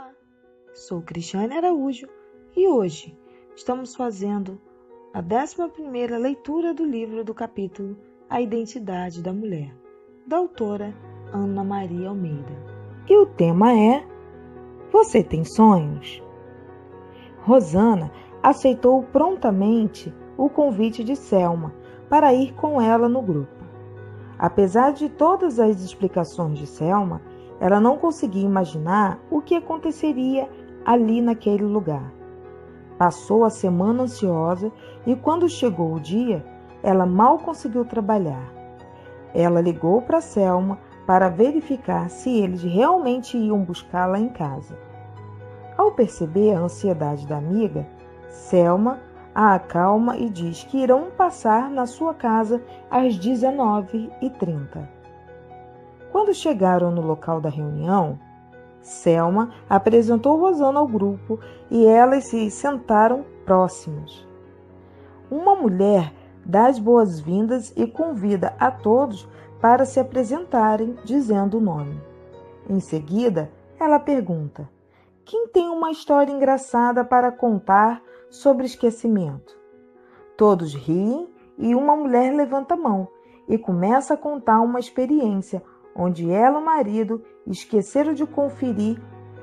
Olá, sou Cristiane Araújo e hoje estamos fazendo a 11ª leitura do livro do capítulo A Identidade da Mulher, da autora Ana Maria Almeida. E o tema é: Você tem sonhos? Rosana aceitou prontamente o convite de Selma para ir com ela no grupo. Apesar de todas as explicações de Selma, ela não conseguia imaginar o que aconteceria ali naquele lugar. Passou a semana ansiosa e quando chegou o dia, ela mal conseguiu trabalhar. Ela ligou para Selma para verificar se eles realmente iam buscá-la em casa. Ao perceber a ansiedade da amiga, Selma a acalma e diz que irão passar na sua casa às 19h30. Quando chegaram no local da reunião, Selma apresentou Rosana ao grupo e elas se sentaram próximos. Uma mulher dá as boas-vindas e convida a todos para se apresentarem, dizendo o nome. Em seguida, ela pergunta: quem tem uma história engraçada para contar sobre esquecimento? Todos riem e uma mulher levanta a mão e começa a contar uma experiência onde ela e o marido esqueceram de conferir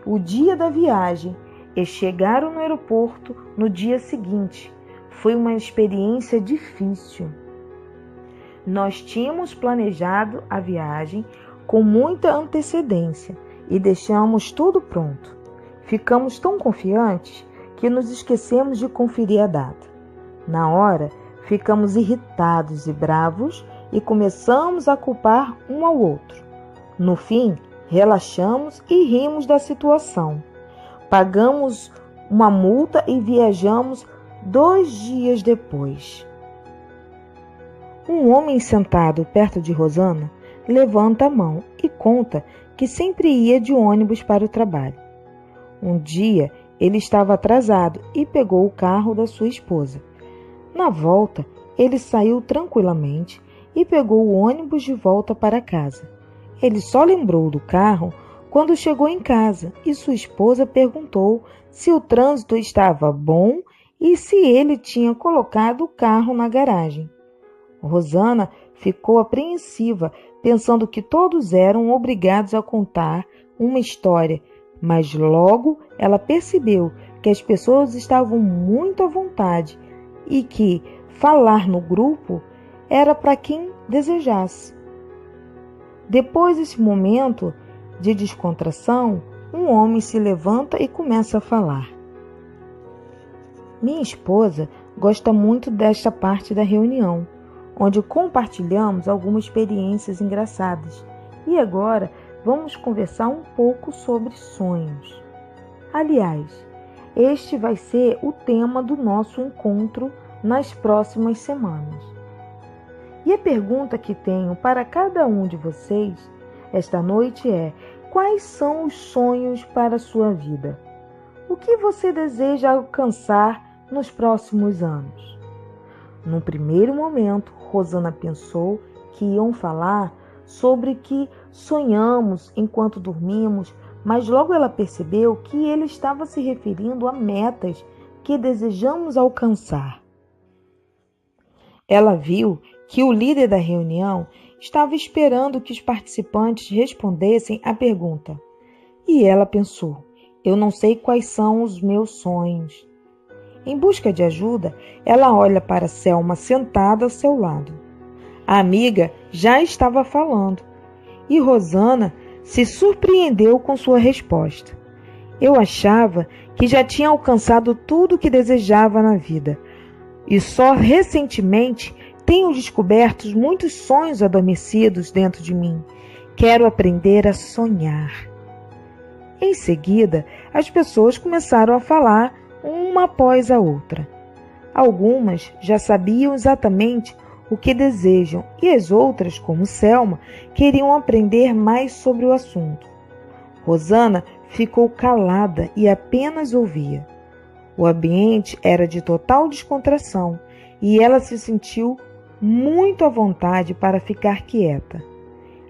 o dia da viagem e chegaram no aeroporto no dia seguinte. Foi uma experiência difícil. Nós tínhamos planejado a viagem com muita antecedência e deixamos tudo pronto. Ficamos tão confiantes que nos esquecemos de conferir a data. Na hora, ficamos irritados e bravos e começamos a culpar um ao outro. No fim, relaxamos e rimos da situação. Pagamos uma multa e viajamos 2 dias depois. Um homem sentado perto de Rosana levanta a mão e conta que sempre ia de ônibus para o trabalho. Um dia, ele estava atrasado e pegou o carro da sua esposa. Na volta, ele saiu tranquilamente e pegou o ônibus de volta para casa. Ele só lembrou do carro quando chegou em casa e sua esposa perguntou se o trânsito estava bom e se ele tinha colocado o carro na garagem. Rosana ficou apreensiva, pensando que todos eram obrigados a contar uma história, mas logo ela percebeu que as pessoas estavam muito à vontade e que falar no grupo era para quem desejasse. Depois desse momento de descontração, um homem se levanta e começa a falar. Minha esposa gosta muito desta parte da reunião, onde compartilhamos algumas experiências engraçadas. E agora vamos conversar um pouco sobre sonhos. Aliás, este vai ser o tema do nosso encontro nas próximas semanas. E a pergunta que tenho para cada um de vocês esta noite é: quais são os sonhos para a sua vida? O que você deseja alcançar nos próximos anos? No primeiro momento, Rosana pensou que iam falar sobre que sonhamos enquanto dormimos, mas logo ela percebeu que ele estava se referindo a metas que desejamos alcançar. Ela viu que o líder da reunião estava esperando que os participantes respondessem à pergunta. E ela pensou: eu não sei quais são os meus sonhos. Em busca de ajuda, ela olha para Selma sentada ao seu lado. A amiga já estava falando e Rosana se surpreendeu com sua resposta. Eu achava que já tinha alcançado tudo o que desejava na vida e só recentemente tenho descoberto muitos sonhos adormecidos dentro de mim. Quero aprender a sonhar. Em seguida, as pessoas começaram a falar uma após a outra. Algumas já sabiam exatamente o que desejam e as outras, como Selma, queriam aprender mais sobre o assunto. Rosana ficou calada e apenas ouvia. O ambiente era de total descontração e ela se sentiu muito à vontade para ficar quieta.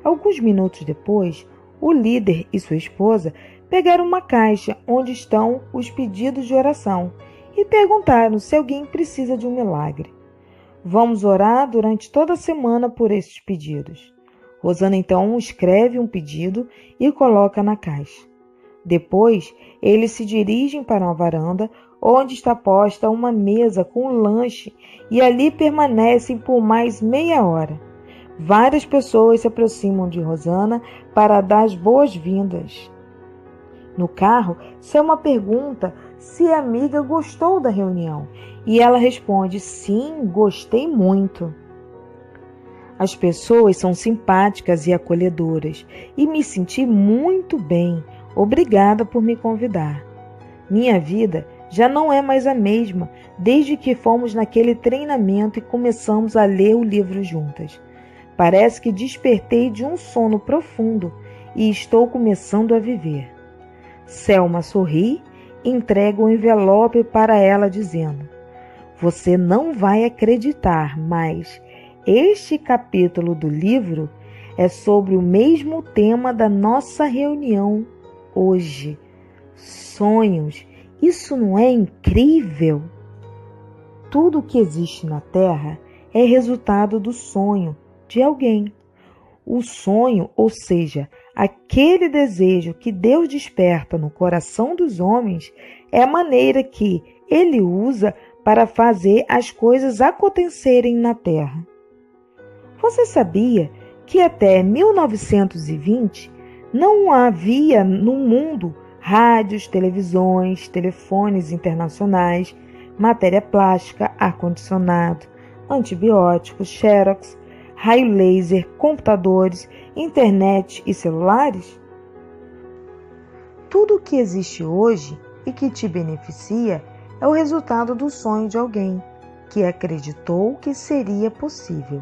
Alguns minutos depois, o líder e sua esposa pegaram uma caixa onde estão os pedidos de oração e perguntaram se alguém precisa de um milagre. Vamos orar durante toda a semana por esses pedidos. Rosana então escreve um pedido e coloca na caixa. Depois, eles se dirigem para uma varanda onde está posta uma mesa com um lanche e ali permanecem por mais meia hora. Várias pessoas se aproximam de Rosana para dar as boas-vindas. No carro, Selma pergunta se a amiga gostou da reunião e ela responde: sim, gostei muito. As pessoas são simpáticas e acolhedoras e me senti muito bem. Obrigada por me convidar. Minha vida já não é mais a mesma desde que fomos naquele treinamento e começamos a ler o livro juntas. Parece que despertei de um sono profundo e estou começando a viver. Selma sorri e entrega um envelope para ela dizendo: você não vai acreditar, mas este capítulo do livro é sobre o mesmo tema da nossa reunião hoje. Sonhos. Isso não é incrível? Tudo que existe na Terra é resultado do sonho de alguém. O sonho, ou seja, aquele desejo que Deus desperta no coração dos homens, é a maneira que Ele usa para fazer as coisas acontecerem na Terra. Você sabia que até 1920 não havia no mundo rádios, televisões, telefones internacionais, matéria plástica, ar-condicionado, antibióticos, xerox, raio laser, computadores, internet e celulares? Tudo o que existe hoje e que te beneficia é o resultado do sonho de alguém que acreditou que seria possível.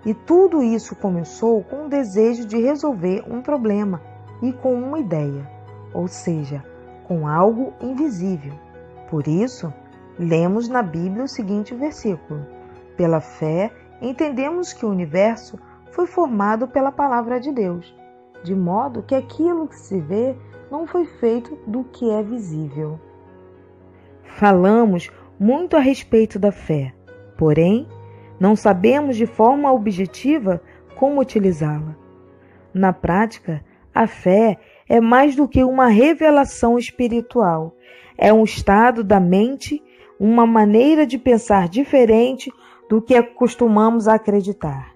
E tudo isso começou com o desejo de resolver um problema e com uma ideia, ou seja, com algo invisível. Por isso, lemos na Bíblia o seguinte versículo: pela fé, entendemos que o universo foi formado pela palavra de Deus, de modo que aquilo que se vê não foi feito do que é visível. Falamos muito a respeito da fé, porém, não sabemos de forma objetiva como utilizá-la. Na prática, a fé é mais do que uma revelação espiritual. É um estado da mente, uma maneira de pensar diferente do que acostumamos a acreditar.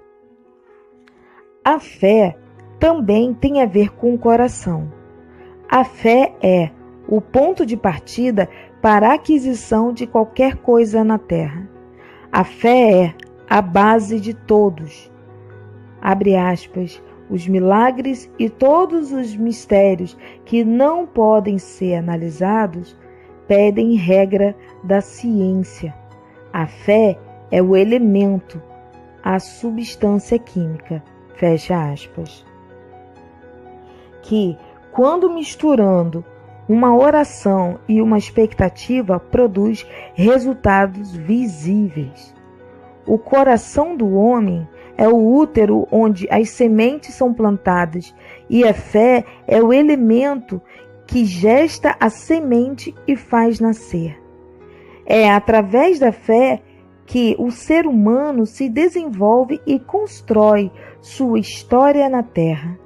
A fé também tem a ver com o coração. A fé é o ponto de partida para a aquisição de qualquer coisa na terra. A fé é a base de todos. Abre aspas, os milagres e todos os mistérios que não podem ser analisados pedem regra da ciência. A fé é o elemento, a substância química, fecha aspas, que, quando misturando uma oração e uma expectativa, produz resultados visíveis. O coração do homem é o útero onde as sementes são plantadas e a fé é o elemento que gesta a semente e faz nascer. É através da fé que o ser humano se desenvolve e constrói sua história na Terra.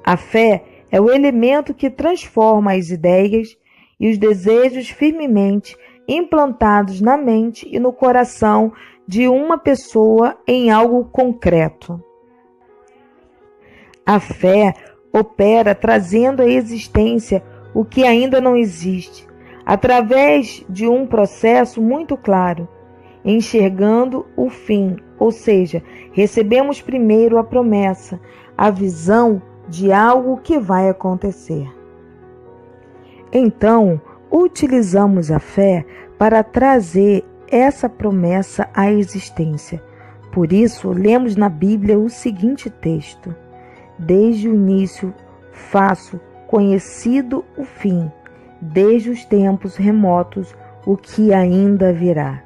A fé é o elemento que transforma as ideias e os desejos firmemente implantados na mente e no coração de uma pessoa em algo concreto. A fé opera trazendo à existência o que ainda não existe, através de um processo muito claro, enxergando o fim, ou seja, recebemos primeiro a promessa, a visão de algo que vai acontecer. Então, utilizamos a fé para trazer essa promessa à existência. Por isso, lemos na Bíblia o seguinte texto: desde o início faço conhecido o fim, desde os tempos remotos o que ainda virá.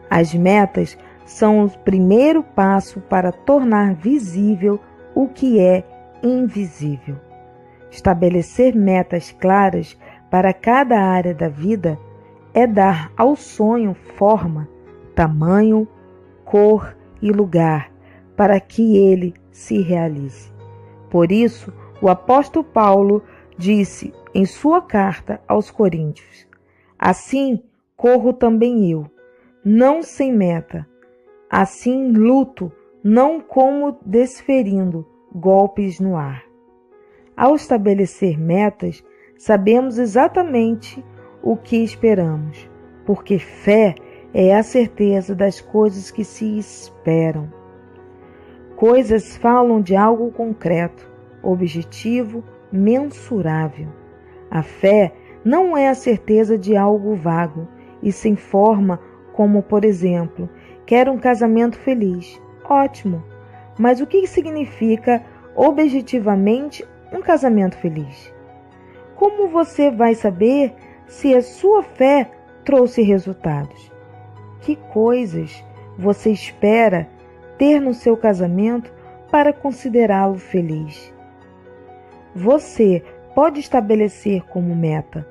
As metas são o primeiro passo para tornar visível o que é invisível. Estabelecer metas claras para cada área da vida é dar ao sonho forma, tamanho, cor e lugar para que ele se realize. Por isso, o apóstolo Paulo disse em sua carta aos Coríntios: assim corro também eu, não sem meta. Assim luto, não como desferindo golpes no ar. Ao estabelecer metas, sabemos exatamente o que esperamos, porque fé é a certeza das coisas que se esperam. Coisas falam de algo concreto, objetivo, mensurável. A fé não é a certeza de algo vago e sem forma, como, por exemplo, quero um casamento feliz. Ótimo! Mas o que significa objetivamente um casamento feliz? Como você vai saber se a sua fé trouxe resultados? Que coisas você espera ter no seu casamento para considerá-lo feliz? Você pode estabelecer como meta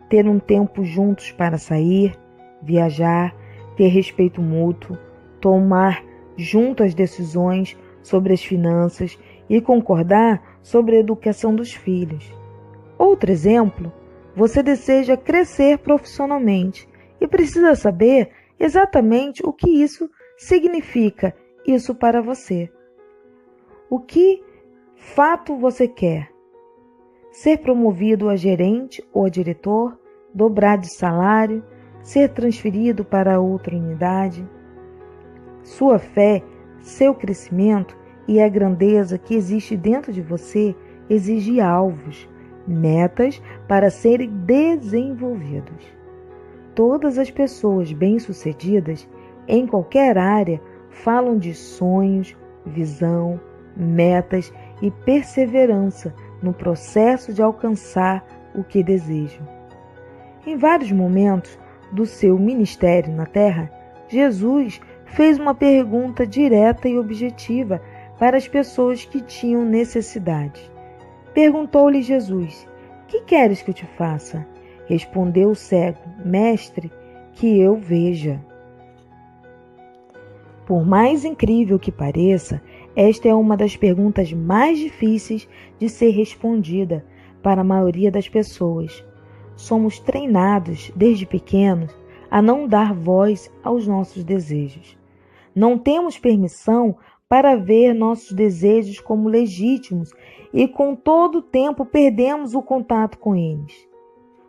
ter um tempo juntos para sair, viajar, ter respeito mútuo, tomar junto as decisões sobre as finanças e concordar sobre a educação dos filhos. Outro exemplo, você deseja crescer profissionalmente e precisa saber exatamente o que isso significa isso para você. O que fato você quer? Ser promovido a gerente ou a diretor, dobrar de salário, ser transferido para outra unidade? Sua fé, seu crescimento e a grandeza que existe dentro de você exige alvos, metas para serem desenvolvidos. Todas as pessoas bem-sucedidas em qualquer área falam de sonhos, visão, metas e perseverança no processo de alcançar o que desejam. Em vários momentos do seu ministério na Terra, Jesus fez uma pergunta direta e objetiva para as pessoas que tinham necessidade. Perguntou-lhe Jesus: que queres que eu te faça? Respondeu o cego: Mestre, que eu veja. Por mais incrível que pareça, esta é uma das perguntas mais difíceis de ser respondida para a maioria das pessoas. Somos treinados desde pequenos a não dar voz aos nossos desejos. Não temos permissão para ver nossos desejos como legítimos e com todo o tempo perdemos o contato com eles.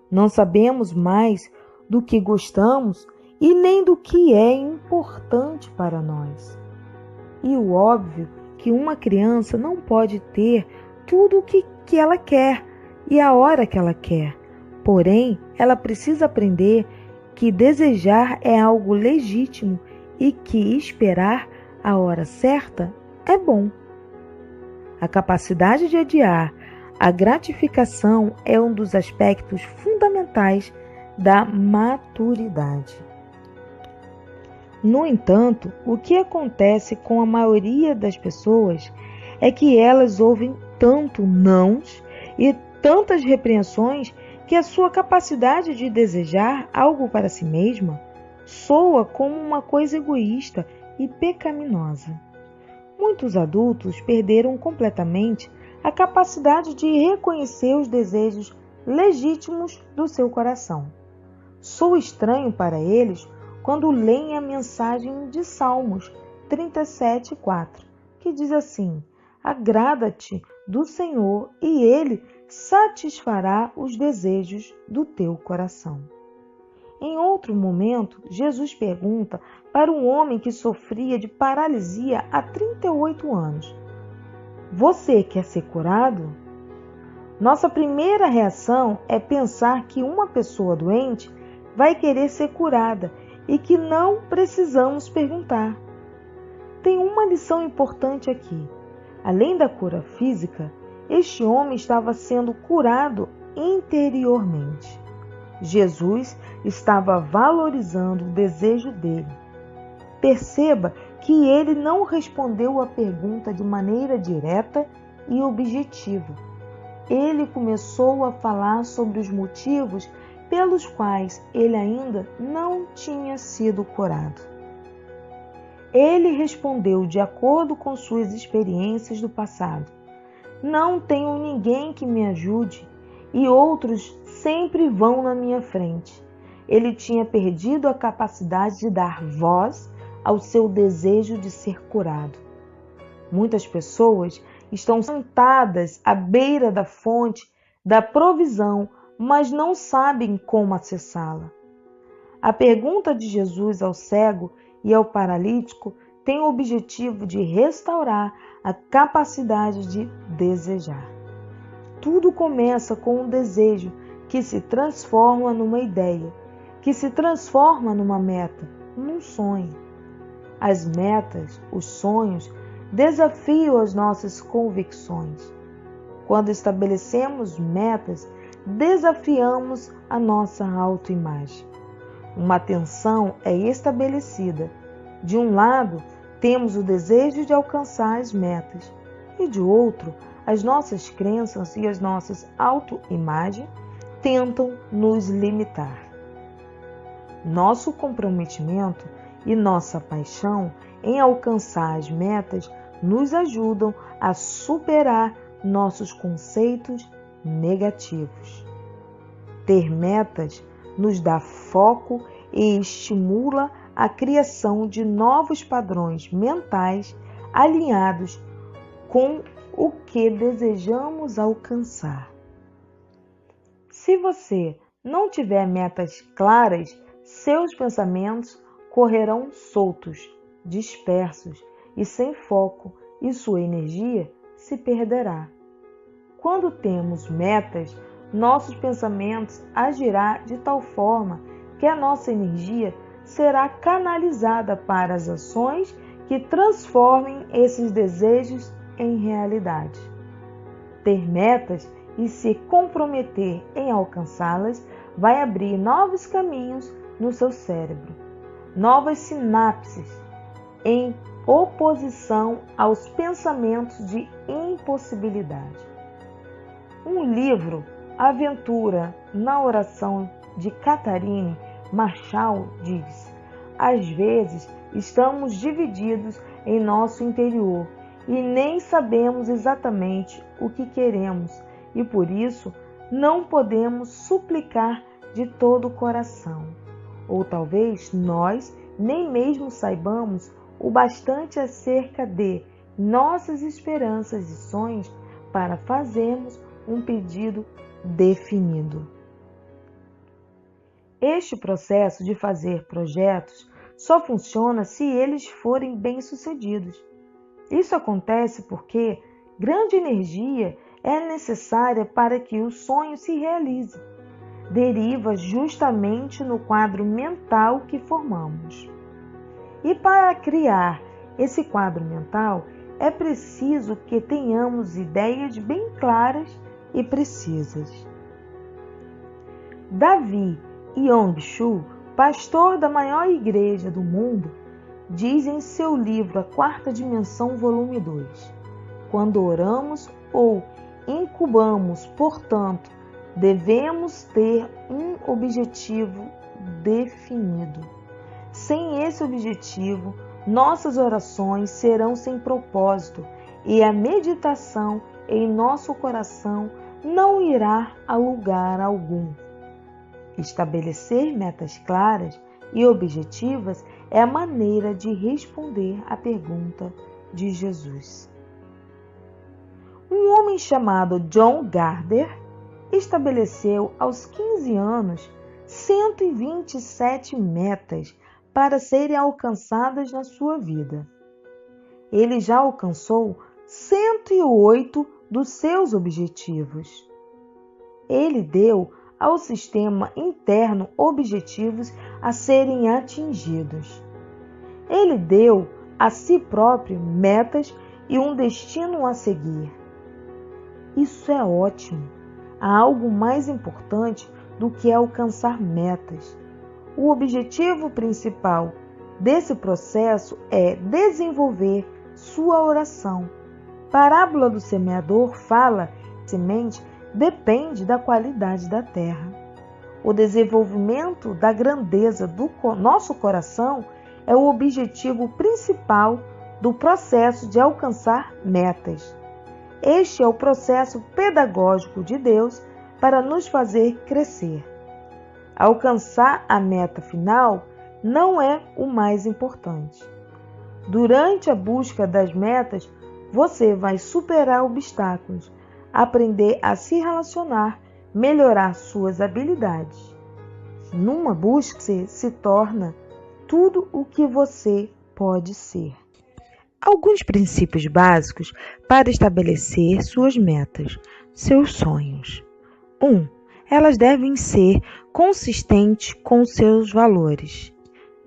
Não sabemos mais do que gostamos e nem do que é importante para nós. E o óbvio que uma criança não pode ter tudo o que ela quer e a hora que ela quer. Porém, ela precisa aprender que desejar é algo legítimo e que esperar a hora certa é bom. A capacidade de adiar a gratificação é um dos aspectos fundamentais da maturidade. No entanto, o que acontece com a maioria das pessoas é que elas ouvem tanto nãos e tantas repreensões que a sua capacidade de desejar algo para si mesma soa como uma coisa egoísta e pecaminosa. Muitos adultos perderam completamente a capacidade de reconhecer os desejos legítimos do seu coração. Soa estranho para eles quando leem a mensagem de Salmos 37:4, que diz assim: agrada-te do Senhor e Ele satisfará os desejos do teu coração. Em outro momento, Jesus pergunta para um homem que sofria de paralisia há 38 anos: você quer ser curado? Nossa primeira reação é pensar que uma pessoa doente vai querer ser curada e que não precisamos perguntar. Tem uma lição importante aqui. Além da cura física, este homem estava sendo curado interiormente. Jesus estava valorizando o desejo dele. Perceba que ele não respondeu à pergunta de maneira direta e objetiva. ele começou a falar sobre os motivos pelos quais ele ainda não tinha sido curado. Ele respondeu de acordo com suas experiências do passado: não tenho ninguém que me ajude e outros sempre vão na minha frente. Ele tinha perdido a capacidade de dar voz ao seu desejo de ser curado. Muitas pessoas estão sentadas à beira da fonte da provisão, mas não sabem como acessá-la. A pergunta de Jesus ao cego e ao paralítico tem o objetivo de restaurar a capacidade de desejar. Tudo começa com um desejo que se transforma numa ideia, que se transforma numa meta, num sonho. As metas, os sonhos, desafiam as nossas convicções. Quando estabelecemos metas, desafiamos a nossa autoimagem. Uma tensão é estabelecida. De um lado, temos o desejo de alcançar as metas, e de outro, as nossas crenças e as nossas autoimagens tentam nos limitar. Nosso comprometimento e nossa paixão em alcançar as metas nos ajudam a superar nossos conceitos negativos. Ter metas nos dá foco e estimula a criação de novos padrões mentais alinhados com o que desejamos alcançar. Se você não tiver metas claras, seus pensamentos correrão soltos, dispersos e sem foco, e sua energia se perderá. Quando temos metas, nossos pensamentos agirão de tal forma que a nossa energia será canalizada para as ações que transformem esses desejos em realidade. Ter metas e se comprometer em alcançá-las vai abrir novos caminhos no seu cérebro, novas sinapses, em oposição aos pensamentos de impossibilidade. Um livro, Aventura na Oração, de Catherine Marshall, diz: às vezes estamos divididos em nosso interior e nem sabemos exatamente o que queremos e por isso não podemos suplicar de todo o coração. Ou talvez nós nem mesmo saibamos o bastante acerca de nossas esperanças e sonhos para fazermos um pedido definido. Este processo de fazer projetos só funciona se eles forem bem-sucedidos. Isso acontece porque grande energia é necessária para que o sonho se realize. Deriva justamente no quadro mental que formamos. E para criar esse quadro mental, é preciso que tenhamos ideias bem claras e precisas. Davi Yong-Shu, pastor da maior igreja do mundo, diz em seu livro A Quarta Dimensão, volume 2: quando oramos ou incubamos, portanto, devemos ter um objetivo definido. Sem esse objetivo, nossas orações serão sem propósito e a meditação em nosso coração não irá a lugar algum. Estabelecer metas claras e objetivas é a maneira de responder à pergunta de Jesus. Um homem chamado John Gardner estabeleceu aos 15 anos 127 metas para serem alcançadas na sua vida. Ele já alcançou 108 dos seus objetivos. Ele deu ao sistema interno objetivos a serem atingidos. Ele deu a si próprio metas e um destino a seguir. Isso é ótimo. Há algo mais importante do que alcançar metas. O objetivo principal desse processo é desenvolver sua oração. Parábola do semeador fala que a semente depende da qualidade da terra. O desenvolvimento da grandeza do nosso coração é o objetivo principal do processo de alcançar metas. Este é o processo pedagógico de Deus para nos fazer crescer. Alcançar a meta final não é o mais importante. Durante a busca das metas, você vai superar obstáculos, aprender a se relacionar, melhorar suas habilidades. Numa busca, você se torna tudo o que você pode ser. Alguns princípios básicos para estabelecer suas metas, seus sonhos. 1. Elas devem ser consistentes com seus valores.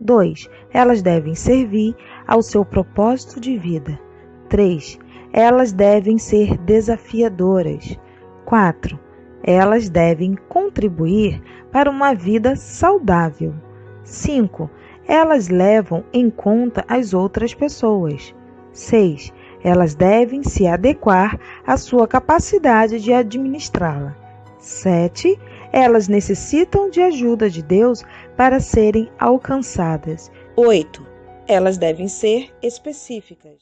2. Elas devem servir ao seu propósito de vida. 3. Elas devem ser desafiadoras. 4. Elas devem contribuir para uma vida saudável. 5. Elas levam em conta as outras pessoas. 6. Elas devem se adequar à sua capacidade de administrá-la. 7. Elas necessitam de ajuda de Deus para serem alcançadas. 8. Elas devem ser específicas.